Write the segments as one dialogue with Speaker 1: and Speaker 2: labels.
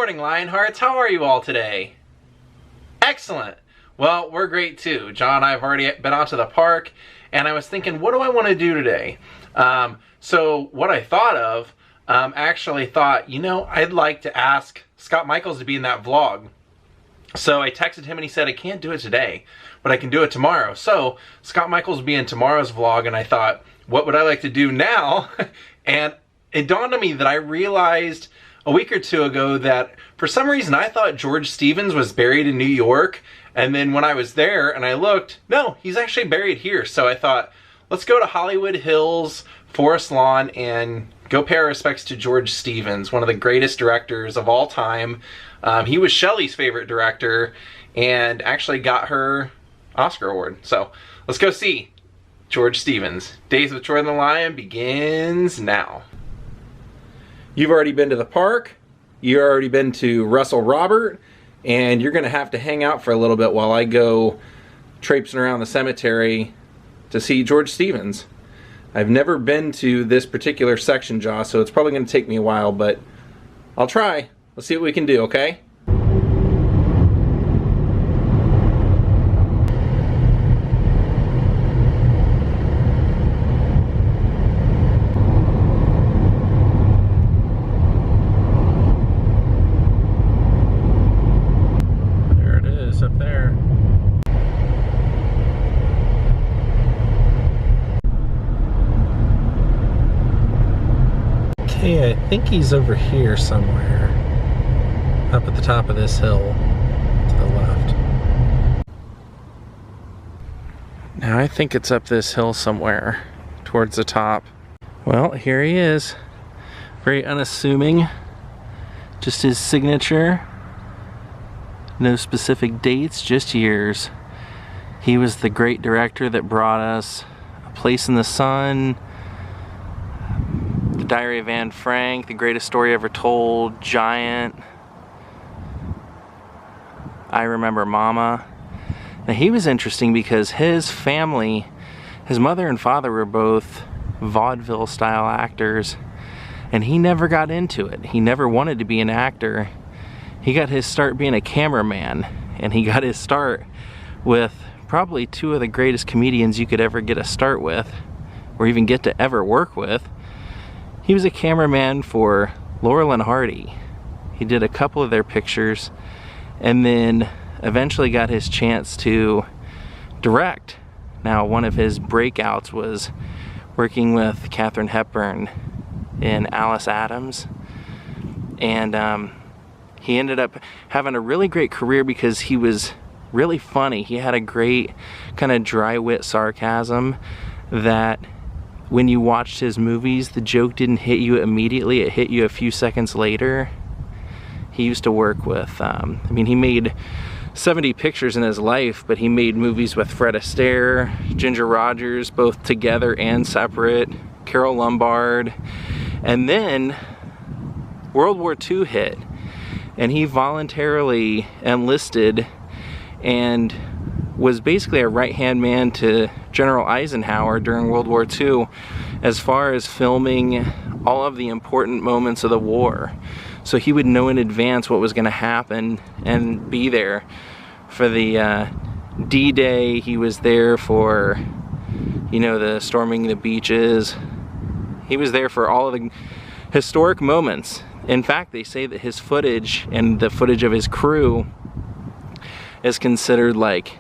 Speaker 1: morning, Lionhearts. How are you all today? Excellent. Well, we're great too. John and I have already been out to the park, and I was thinking, what do I want to do today? So what I thought of, actually thought, you know, I'd like to ask Scott Michaels to be in that vlog. So I texted him and he said, I can't do it today, but I can do it tomorrow. So Scott Michaels will be in tomorrow's vlog, and I thought, what would I like to do now? And it dawned on me that I realized a week or two ago that for some reason I thought George Stevens was buried in New York. And then when I was there and I looked, no, he's actually buried here. So I thought, let's go to Hollywood Hills, Forest Lawn, and go pay our respects to George Stevens, one of the greatest directors of all time. He was Shelley's favorite director and actually got her Oscar award. So let's go see George Stevens. Daze with Troy and the Lion begins now. You've already been to the park, you've already been to Russell Robert, and you're gonna have to hang out for a little bit while I go traipsing around the cemetery to see George Stevens. I've never been to this particular section, Josh, so it's probably gonna take me a while, but I'll try. Let's see what we can do, okay? I think he's over here somewhere, up at the top of this hill to the left. Now I think it's up this hill somewhere towards the top. Well, here he is. Very unassuming. Just his signature. No specific dates, just years. He was the great director that brought us A Place in the Sun, Diary of Anne Frank, The Greatest Story Ever Told, Giant, I Remember Mama. Now he was interesting because his family, his mother and father were both vaudeville style actors, and he never got into it. He never wanted to be an actor. He got his start being a cameraman, and he got his start with probably two of the greatest comedians you could ever get a start with, or even get to ever work with. He was a cameraman for Laurel and Hardy. He did a couple of their pictures and then eventually got his chance to direct. Now, one of his breakouts was working with Katharine Hepburn in Alice Adams. And he ended up having a really great career because he was really funny. He had a great kind of dry wit sarcasm that when you watched his movies, the joke didn't hit you immediately, it hit you a few seconds later. He used to work with, I mean, he made 70 pictures in his life, but he made movies with Fred Astaire, Ginger Rogers, both together and separate, Carole Lombard. And then World War II hit, and he voluntarily enlisted and was basically a right-hand man to General Eisenhower during World War II as far as filming all of the important moments of the war. So he would know in advance what was going to happen and be there for the D-Day. He was there for, you know, the storming the beaches. He was there for all of the historic moments. In fact, they say that his footage and the footage of his crew is considered like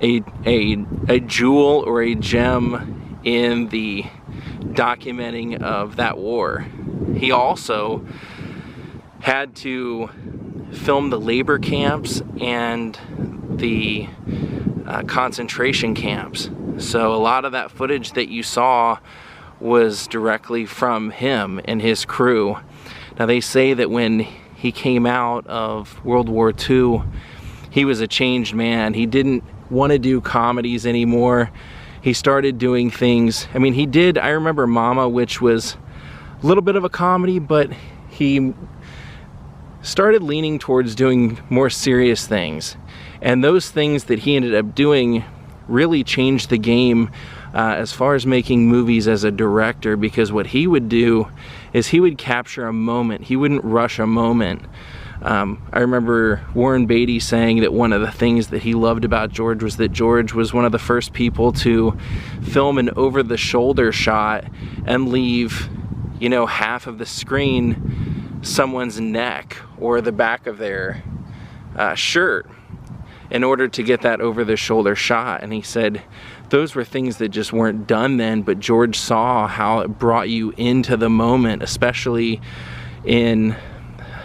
Speaker 1: a jewel or a gem in the documenting of that war. He also had to film the labor camps and the concentration camps. So a lot of that footage that you saw was directly from him and his crew. Now they say that when he came out of World War II, he was a changed man. He didn't want to do comedies anymore. He started doing things, I mean, he did I Remember Mama, which was a little bit of a comedy, but he started leaning towards doing more serious things. And those things that he ended up doing really changed the game as far as making movies as a director, because what he would do is he would capture a moment. He wouldn't rush a moment. I remember Warren Beatty saying that one of the things that he loved about George was that George was one of the first people to film an over-the-shoulder shot and leave, you know, half of the screen someone's neck or the back of their shirt in order to get that over-the-shoulder shot. And he said those were things that just weren't done then, but George saw how it brought you into the moment, especially in,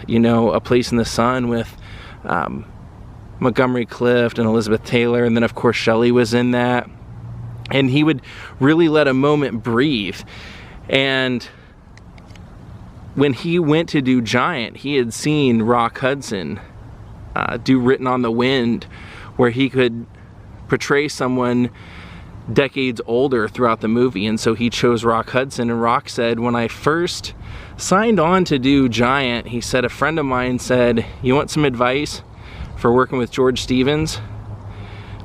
Speaker 1: you know, A Place in the Sun with Montgomery Clift and Elizabeth Taylor, and then of course Shelley was in that. And he would really let a moment breathe. And when he went to do Giant, he had seen Rock Hudson do Written on the Wind, where he could portray someone decades older throughout the movie, and so he chose Rock Hudson. And Rock said, when I first signed on to do Giant, he said, a friend of mine said, you want some advice for working with George Stevens?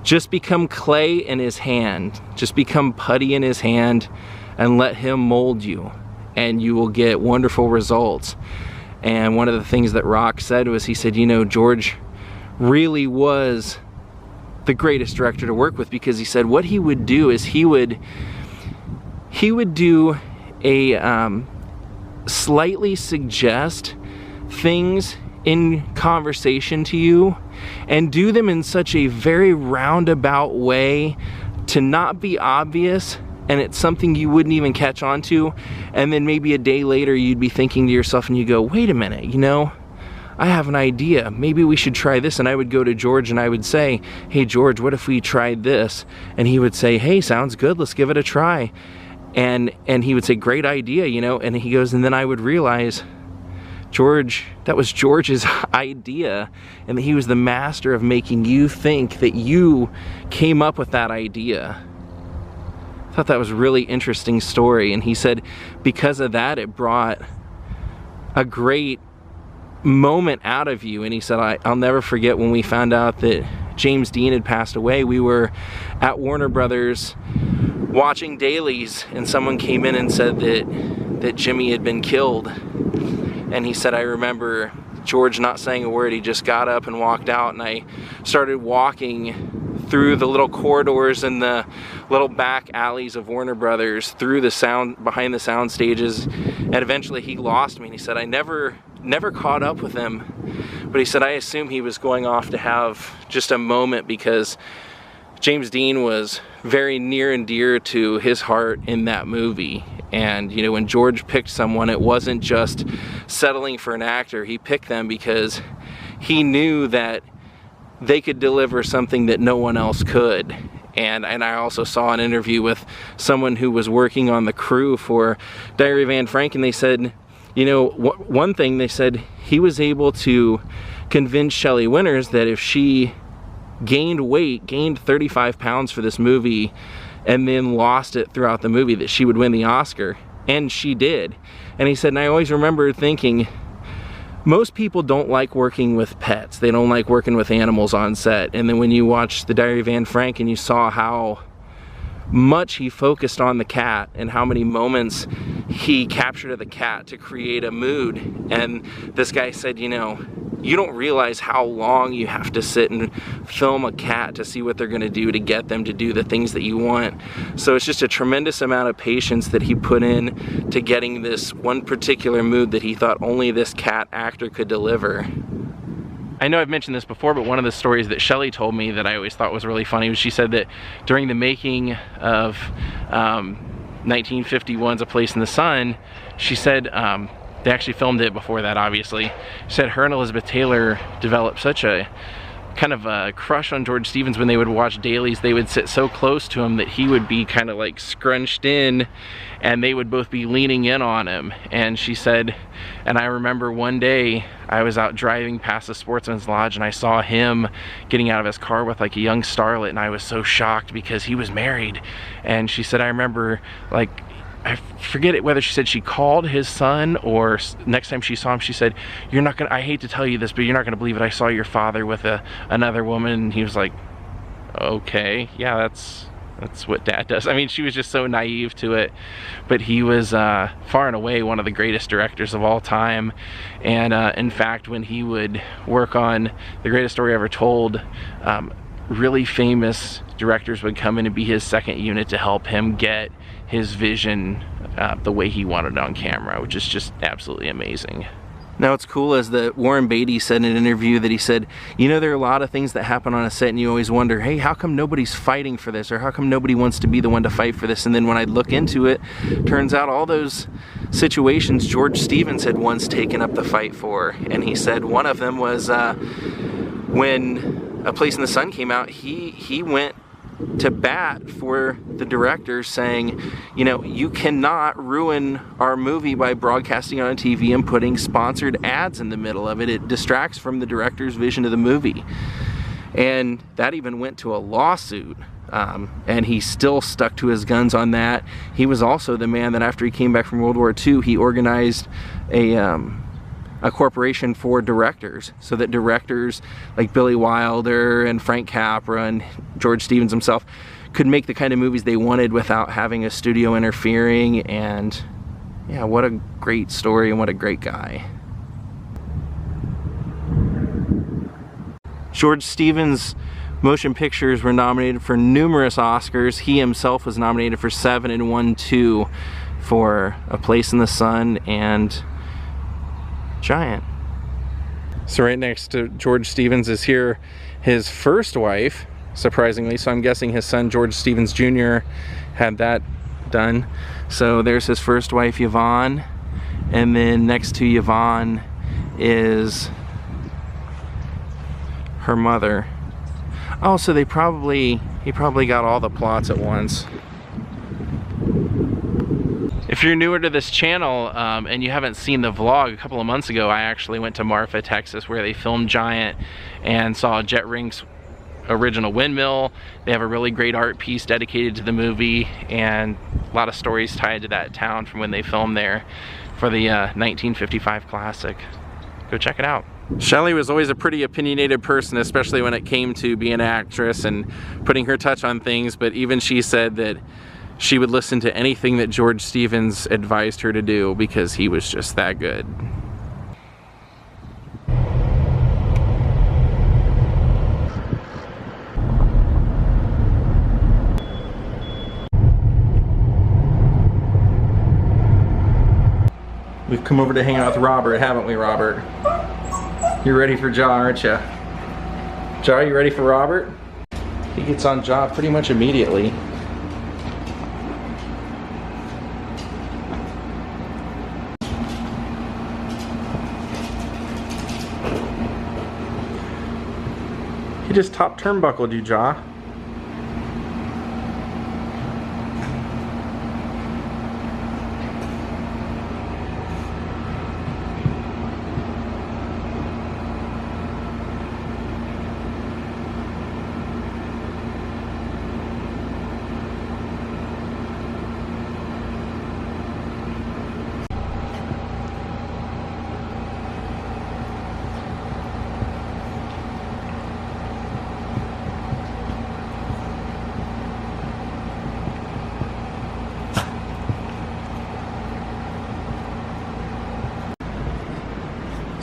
Speaker 1: Just become clay in his hand, just become putty in his hand and let him mold you, and you will get wonderful results. And one of the things that Rock said was, he said, you know, George really was the greatest director to work with, because he said what he would do is he would do a slightly suggest things in conversation to you and do them in such a very roundabout way to not be obvious, and it's something you wouldn't even catch on to, and then maybe a day later you'd be thinking to yourself and you go, wait a minute, you know, I have an idea, maybe we should try this. And I would go to George and I would say, hey George, what if we tried this? And he would say, hey, sounds good, let's give it a try. And he would say, great idea, you know. And he goes, and then I would realize, George, that was George's idea, and that he was the master of making you think that you came up with that idea. I thought that was a really interesting story. And he said because of that, it brought a great moment out of you. And he said, I'll never forget when we found out that James Dean had passed away. We were at Warner Brothers watching dailies, and someone came in and said that Jimmy had been killed. And he said, I remember George not saying a word. He just got up and walked out, and I started walking through the little corridors and the little back alleys of Warner Brothers, through the sound, behind the sound stages, and eventually he lost me. And he said, I never caught up with him, but he said, I assume he was going off to have just a moment, because James Dean was very near and dear to his heart in that movie. And you know, when George picked someone, it wasn't just settling for an actor. He picked them because he knew that they could deliver something that no one else could. And I also saw an interview with someone who was working on the crew for Diary of Anne Frank, and they said, you know, one thing they said, he was able to convince Shelley Winters that if she gained weight, gained 35 pounds for this movie, and then lost it throughout the movie, that she would win the Oscar. And she did. And he said, and I always remember thinking, most people don't like working with pets. They don't like working with animals on set. And then when you watch The Diary of Anne Frank and you saw how much he focused on the cat and how many moments he captured of the cat to create a mood. And this guy said, you know, you don't realize how long you have to sit and film a cat to see what they're going to do to get them to do the things that you want. So it's just a tremendous amount of patience that he put in to getting this one particular mood that he thought only this cat actor could deliver. I know I've mentioned this before, but one of the stories that Shelley told me that I always thought was really funny was she said that during the making of 1951's A Place in the Sun, she said, they actually filmed it before that, obviously. She said her and Elizabeth Taylor developed such a kind of a crush on George Stevens. When they would watch dailies, they would sit so close to him that he would be kind of like scrunched in, and they would both be leaning in on him. And she said, and I remember one day I was out driving past the Sportsman's Lodge and I saw him getting out of his car with like a young starlet, and I was so shocked because he was married. And she said, I remember, like, I forget it whether she said she called his son, or next time she saw him she said, you're not gonna, I hate to tell you this, but you're not gonna believe it, I saw your father with another woman. And he was like, okay, yeah, that's That's what Dad does. I mean, she was just so naive to it, but he was far and away one of the greatest directors of all time. And in fact, when he would work on The Greatest Story Ever Told, really famous directors would come in and be his second unit to help him get his vision the way he wanted it on camera, which is just absolutely amazing. Now what's cool is that Warren Beatty said in an interview that he said, you know, there are a lot of things that happen on a set and you always wonder, hey, how come nobody's fighting for this, or how come nobody wants to be the one to fight for this? And then when I look into it, turns out all those situations George Stevens had once taken up the fight for. And he said one of them was when A Place in the Sun came out, he went to bat for the director, saying, you know, you cannot ruin our movie by broadcasting on TV and putting sponsored ads in the middle of it. It distracts from the director's vision of the movie. And that even went to a lawsuit, and he still stuck to his guns on that. He was also the man that after he came back from World War II, he organized a corporation for directors, so that directors like Billy Wilder and Frank Capra and George Stevens himself could make the kind of movies they wanted without having a studio interfering. And yeah, what a great story and what a great guy. George Stevens' motion pictures were nominated for numerous Oscars. He himself was nominated for 7 and won 2 for A Place in the Sun and Giant. So right next to George Stevens is here his first wife, surprisingly. So I'm guessing his son George Stevens Jr. had that done. So there's his first wife, Yvonne, and then next to Yvonne is her mother. Oh, so he probably got all the plots at once. If you're newer to this channel and you haven't seen the vlog, a couple of months ago I actually went to Marfa, Texas, where they filmed Giant, and saw Jet Rink's original windmill. They have a really great art piece dedicated to the movie, and a lot of stories tied to that town from when they filmed there for the 1955 classic. Go check it out. Shelley was always a pretty opinionated person, especially when it came to being an actress and putting her touch on things, but even she said that she would listen to anything that George Stevens advised her to do because he was just that good. We've come over to hang out with Robert, haven't we, Robert? You're ready for Jaw, aren't you? Jaw, you ready for Robert? He gets on Jaw pretty much immediately. He just top turnbuckled you, Jaw.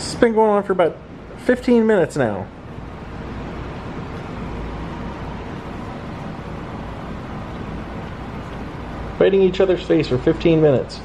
Speaker 1: It's been going on for about 15 minutes now. Fighting each other's face for 15 minutes.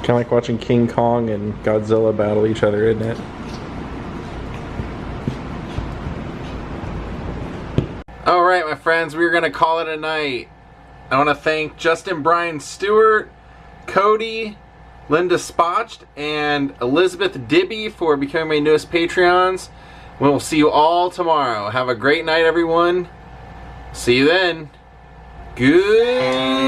Speaker 1: Kind of like watching King Kong and Godzilla battle each other, isn't it? Alright, my friends, we're going to call it a night. I want to thank Justin Bryan Stewart, Cody, Linda Spotched, and Elizabeth Dibby for becoming my newest Patreons. We'll see you all tomorrow. Have a great night, everyone. See you then. Goodbye.